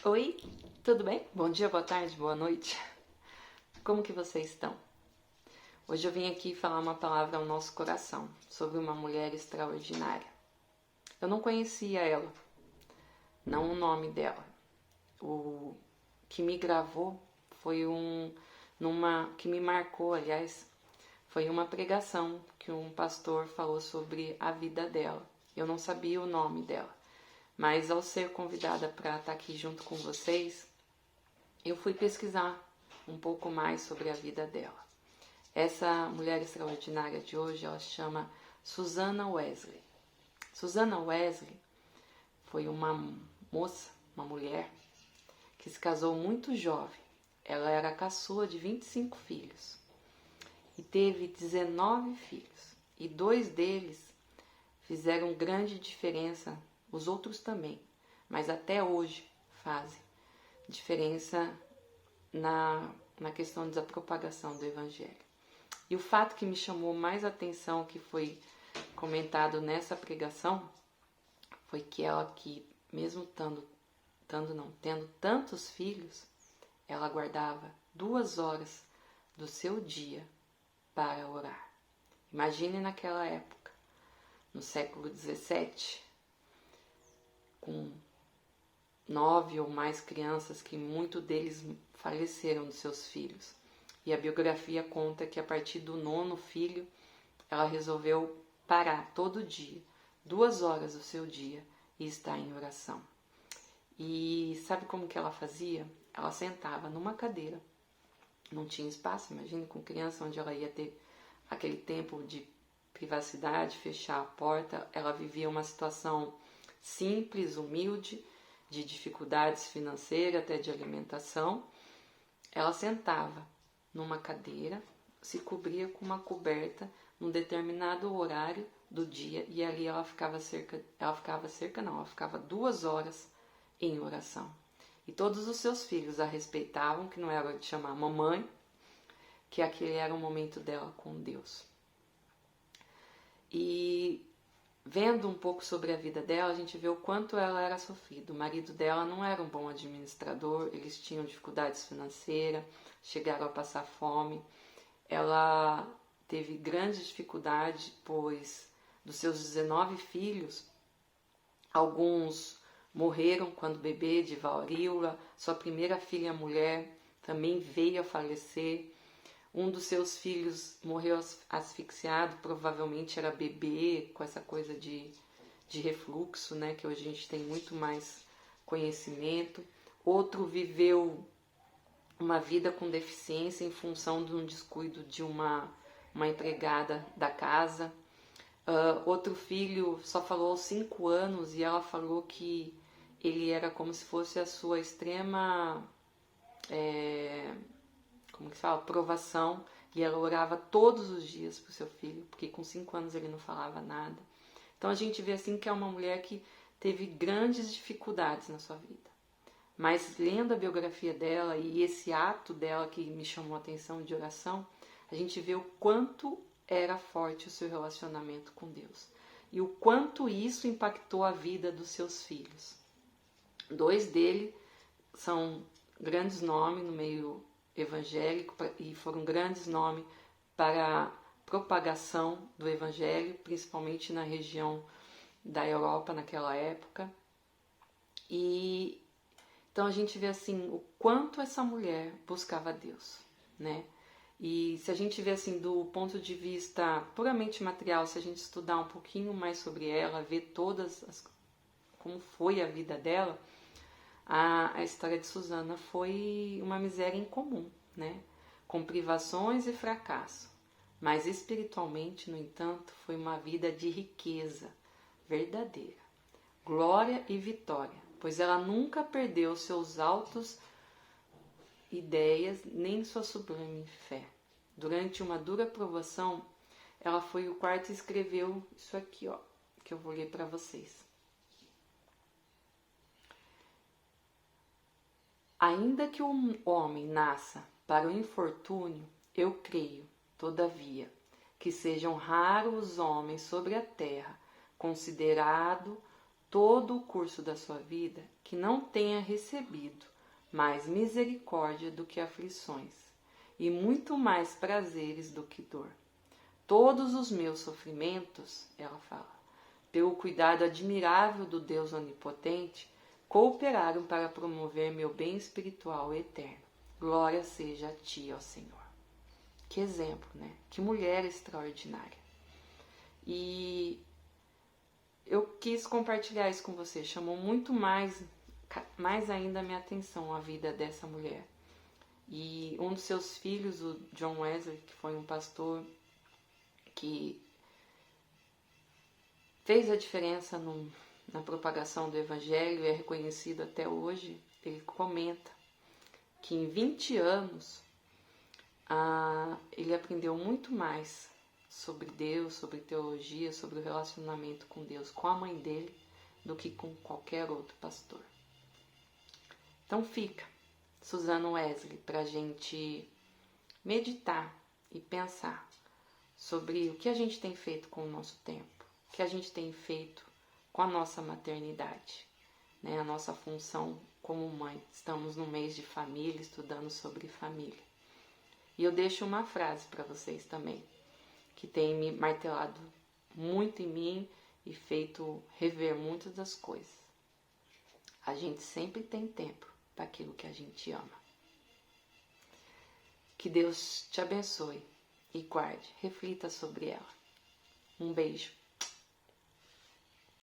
Oi, tudo bem? Bom dia, boa tarde, boa noite. Como que vocês estão? Hoje eu vim aqui falar uma palavra ao nosso coração sobre uma mulher extraordinária. Eu não conhecia ela, não o nome dela. O que me gravou foi que me marcou, aliás, foi uma pregação que um pastor falou sobre a vida dela. Eu não sabia o nome dela, mas ao ser convidada para estar aqui junto com vocês, eu fui pesquisar um pouco mais sobre a vida dela. Essa mulher extraordinária de hoje, ela se chama Susanna Wesley. Susanna Wesley foi uma moça, uma mulher, que se casou muito jovem. Ela era a caçula de 25 filhos e teve 19 filhos. E 2 deles fizeram grande diferença, os outros também, mas até hoje fazem diferença na questão da propagação do Evangelho. E o fato que me chamou mais atenção, que foi comentado nessa pregação, foi que ela, que mesmo tendo tantos filhos, ela guardava 2 horas do seu dia para orar. Imagine naquela época, no século XVII, com 9 ou mais crianças, que muitos deles faleceram dos seus filhos. E a biografia conta que a partir do 9º filho, ela resolveu parar todo dia, 2 horas do seu dia, e estar em oração. E sabe como que ela fazia? Ela sentava numa cadeira, não tinha espaço, imagine com criança, onde ela ia ter aquele tempo de privacidade, fechar a porta. Ela vivia uma situação simples, humilde, de dificuldades financeiras, até de alimentação. Ela sentava numa cadeira, se cobria com uma coberta num determinado horário do dia, e ali ela ficava 2 horas em oração. E todos os seus filhos a respeitavam, que não era de chamar mamãe, que aquele era o momento dela com Deus. E vendo um pouco sobre a vida dela, a gente vê o quanto ela era sofrida. O marido dela não era um bom administrador, eles tinham dificuldades financeiras, chegaram a passar fome. Ela teve grandes dificuldades, pois dos seus 19 filhos, alguns morreram quando bebê de varíola. Sua primeira filha mulher também veio a falecer. Um dos seus filhos morreu asfixiado, provavelmente era bebê, com essa coisa de refluxo, né, que hoje a gente tem muito mais conhecimento. Outro viveu uma vida com deficiência em função de um descuido de uma empregada da casa. Outro filho só falou aos 5 anos e ela falou que ele era como se fosse a sua extrema... como que se fala? Aprovação, e ela orava todos os dias pro seu filho, porque com 5 anos ele não falava nada. Então a gente vê assim que é uma mulher que teve grandes dificuldades na sua vida. Mas lendo a biografia dela e esse ato dela que me chamou a atenção de oração, a gente vê o quanto era forte o seu relacionamento com Deus. E o quanto isso impactou a vida dos seus filhos. 2 deles são grandes nomes no meio evangélico e foram grandes nomes para a propagação do evangelho, principalmente na região da Europa naquela época. E então a gente vê assim o quanto essa mulher buscava Deus, né? E se a gente vê assim do ponto de vista puramente material, se a gente estudar um pouquinho mais sobre ela, ver como foi a vida dela, a história de Susanna foi uma miséria incomum, né? Com privações e fracasso. Mas espiritualmente, no entanto, foi uma vida de riqueza verdadeira, glória e vitória, pois ela nunca perdeu seus altos ideias nem sua sublime fé. Durante uma dura provação, ela foi o quarto e escreveu isso aqui, ó, que eu vou ler para vocês. Ainda que o homem nasça para o infortúnio, eu creio, todavia, que sejam raros os homens sobre a terra, considerado todo o curso da sua vida que não tenha recebido mais misericórdia do que aflições, e muito mais prazeres do que dor. Todos os meus sofrimentos, ela fala, pelo cuidado admirável do Deus Onipotente, cooperaram para promover meu bem espiritual eterno. Glória seja a ti, ó Senhor. Que exemplo, né? Que mulher extraordinária. E eu quis compartilhar isso com você. Chamou muito mais ainda a minha atenção a vida dessa mulher. E um dos seus filhos, o John Wesley, que foi um pastor que fez a diferença na propagação do Evangelho, é reconhecido até hoje, ele comenta que em 20 anos ele aprendeu muito mais sobre Deus, sobre teologia, sobre o relacionamento com Deus, com a mãe dele, do que com qualquer outro pastor. Então fica, Susana Wesley, para a gente meditar e pensar sobre o que a gente tem feito com o nosso tempo, o que a gente tem feito com a nossa maternidade, né? A nossa função como mãe. Estamos no mês de família, estudando sobre família. E eu deixo uma frase para vocês também, que tem me martelado muito em mim e feito rever muitas das coisas. A gente sempre tem tempo para aquilo que a gente ama. Que Deus te abençoe e guarde, reflita sobre ela. Um beijo.